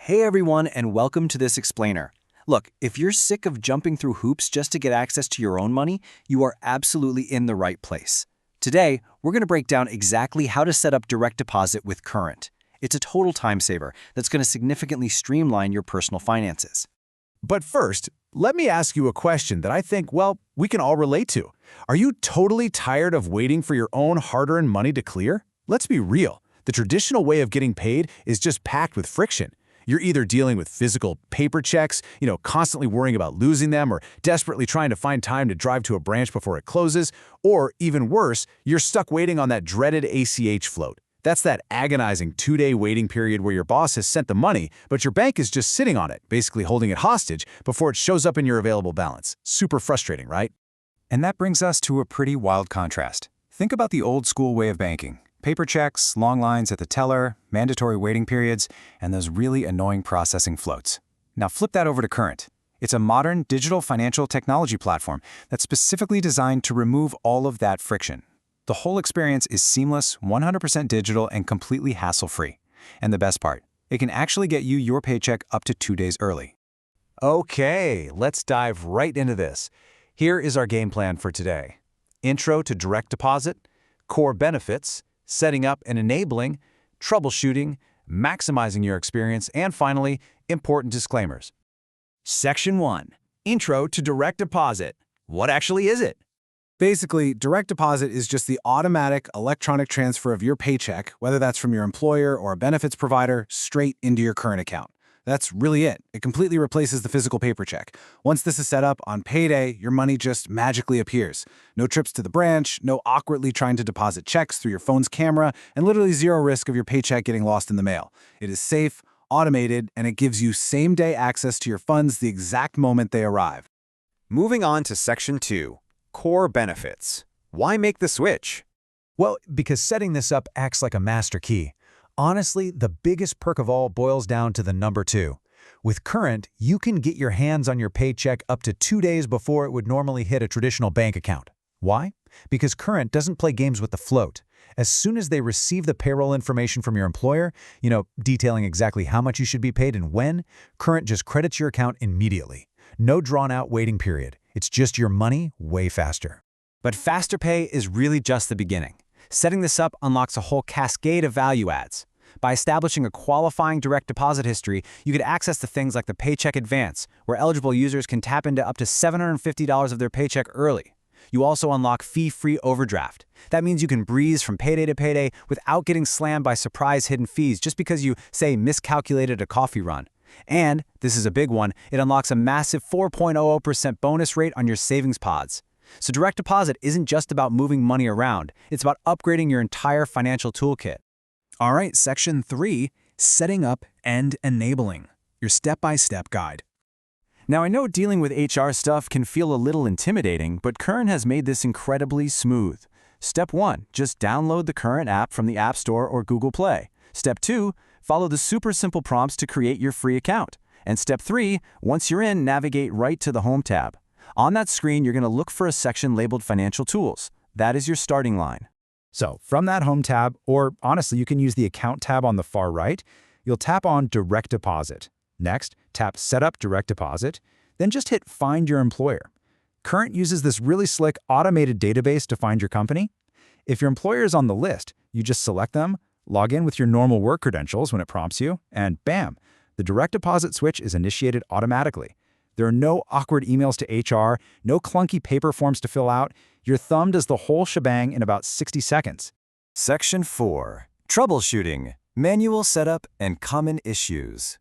Hey everyone, and welcome to this explainer. Look, if you're sick of jumping through hoops just to get access to your own money, you are absolutely in the right place. Today, we're going to break down exactly how to set up direct deposit with Current. It's a total time saver that's going to significantly streamline your personal finances. But first, let me ask you a question that I think, we can all relate to. Are you totally tired of waiting for your own hard-earned money to clear? Let's be real. The traditional way of getting paid is just packed with friction. You're either dealing with physical paper checks, constantly worrying about losing them, or desperately trying to find time to drive to a branch before it closes, or even worse, you're stuck waiting on that dreaded ACH float. That's that agonizing 2-day waiting period where your boss has sent the money, but your bank is just sitting on it, basically holding it hostage before it shows up in your available balance. Super frustrating, right? And that brings us to a pretty wild contrast. Think about the old-school way of banking. Paper checks, long lines at the teller, mandatory waiting periods, and those really annoying processing floats. Now flip that over to Current. It's a modern digital financial technology platform that's specifically designed to remove all of that friction. The whole experience is seamless, 100% digital, and completely hassle-free. And the best part, it can actually get you your paycheck up to 2 days early. Okay, let's dive right into this. Here is our game plan for today. Intro to direct deposit, core benefits, setting up and enabling, troubleshooting, maximizing your experience, and finally, important disclaimers. Section 1. Intro to direct deposit. What actually is it? Basically, direct deposit is just the automatic electronic transfer of your paycheck, whether that's from your employer or a benefits provider, straight into your current account. That's really it. It completely replaces the physical paper check. Once this is set up, on payday, your money just magically appears. No trips to the branch, no awkwardly trying to deposit checks through your phone's camera, and literally zero risk of your paycheck getting lost in the mail. It is safe, automated, and it gives you same-day access to your funds the exact moment they arrive. Moving on to Section 2. Core benefits. Why make the switch? Well, because setting this up acts like a master key. Honestly, the biggest perk of all boils down to the number 2. With Current, you can get your hands on your paycheck up to 2 days before it would normally hit a traditional bank account. Why? Because Current doesn't play games with the float. As soon as they receive the payroll information from your employer, detailing exactly how much you should be paid and when, Current just credits your account immediately. No drawn-out waiting period. It's just your money way faster. But faster pay is really just the beginning. Setting this up unlocks a whole cascade of value adds. By establishing a qualifying direct deposit history, you get access to things like the Paycheck Advance, where eligible users can tap into up to $750 of their paycheck early. You also unlock fee-free overdraft. That means you can breeze from payday to payday without getting slammed by surprise hidden fees just because you, say, miscalculated a coffee run. And, this is a big one, it unlocks a massive 4.00% bonus rate on your savings pods. So direct deposit isn't just about moving money around, it's about upgrading your entire financial toolkit. All right, Section 3, setting up and enabling, your step-by-step guide. Now I know dealing with HR stuff can feel a little intimidating, but Current has made this incredibly smooth. Step 1, just download the Current app from the App Store or Google Play. Step 2, follow the super simple prompts to create your free account. And Step 3, once you're in, navigate right to the Home tab. On that screen, you're going to look for a section labeled Financial Tools. That is your starting line. So from that Home tab, or honestly, you can use the Account tab on the far right, you'll tap on Direct Deposit. Next, tap Set up Direct Deposit, then just hit Find Your Employer. Current uses this really slick automated database to find your company. If your employer is on the list, you just select them, log in with your normal work credentials when it prompts you, and bam, the direct deposit switch is initiated automatically. There are no awkward emails to HR, no clunky paper forms to fill out. Your thumb does the whole shebang in about 60 seconds. Section 4. Troubleshooting. Manual setup and common issues.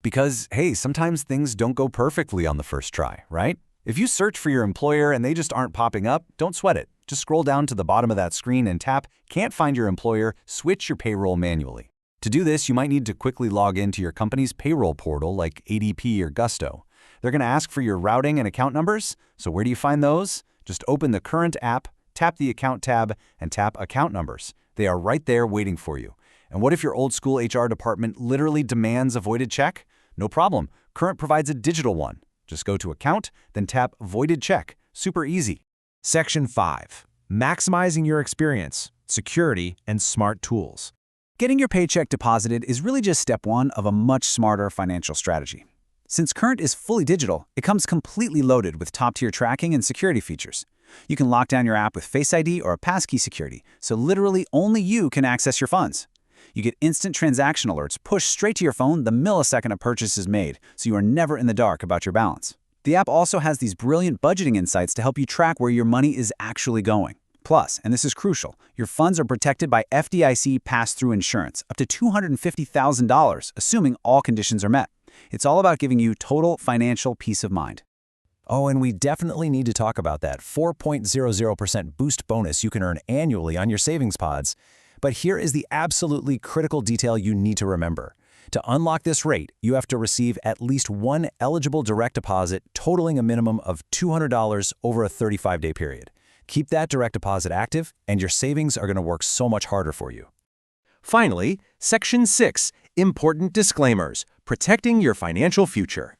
Because, hey, sometimes things don't go perfectly on the first try, right? If you search for your employer and they just aren't popping up, don't sweat it. Just scroll down to the bottom of that screen and tap Can't find your employer, switch your payroll manually. To do this, you might need to quickly log into your company's payroll portal like ADP or Gusto. They're going to ask for your routing and account numbers, so where do you find those? Just open the Current app, tap the Account tab, and tap Account Numbers. They are right there waiting for you. And what if your old school HR department literally demands a voided check? No problem. Current provides a digital one. Just go to Account, then tap Voided Check. Super easy. Section 5. Maximizing your experience, security, and smart tools. Getting your paycheck deposited is really just step one of a much smarter financial strategy. Since Current is fully digital, it comes completely loaded with top-tier tracking and security features. You can lock down your app with Face ID or a passkey security, so literally only you can access your funds. You get instant transaction alerts pushed straight to your phone the millisecond a purchase is made, so you are never in the dark about your balance. The app also has these brilliant budgeting insights to help you track where your money is actually going. Plus, and this is crucial, your funds are protected by FDIC pass-through insurance, up to $250,000, assuming all conditions are met. It's all about giving you total financial peace of mind. Oh, and we definitely need to talk about that 4.00% boost bonus you can earn annually on your savings pods. But here is the absolutely critical detail you need to remember. To unlock this rate, you have to receive at least one eligible direct deposit totaling a minimum of $200 over a 35-day period. Keep that direct deposit active, and your savings are going to work so much harder for you. Finally, Section 6, Important Disclaimers, Protecting Your Financial Future.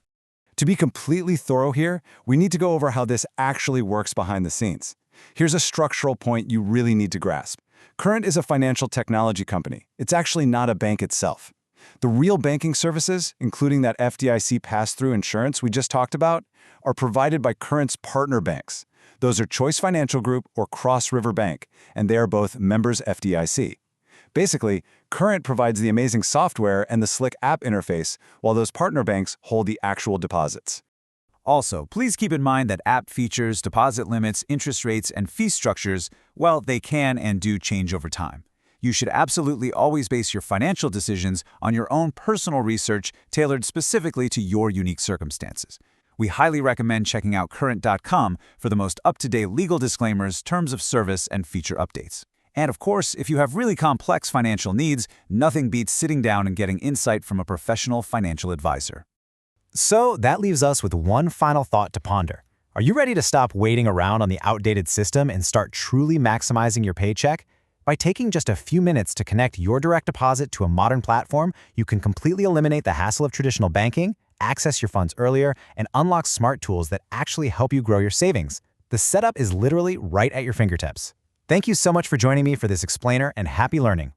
To be completely thorough here, we need to go over how this actually works behind the scenes. Here's a structural point you really need to grasp. Current is a financial technology company. It's actually not a bank itself. The real banking services, including that FDIC pass-through insurance we just talked about, are provided by Current's partner banks. Those are Choice Financial Group or Cross River Bank, and they are both members FDIC. Basically, Current provides the amazing software and the slick app interface, while those partner banks hold the actual deposits. Also, please keep in mind that app features, deposit limits, interest rates, and fee structures, well, they can and do change over time. You should absolutely always base your financial decisions on your own personal research tailored specifically to your unique circumstances. We highly recommend checking out Current.com for the most up-to-date legal disclaimers, terms of service, and feature updates. And of course, if you have really complex financial needs, nothing beats sitting down and getting insight from a professional financial advisor. So that leaves us with one final thought to ponder. Are you ready to stop waiting around on the outdated system and start truly maximizing your paycheck? By taking just a few minutes to connect your direct deposit to a modern platform, you can completely eliminate the hassle of traditional banking, access your funds earlier, and unlock smart tools that actually help you grow your savings. The setup is literally right at your fingertips. Thank you so much for joining me for this explainer, and happy learning.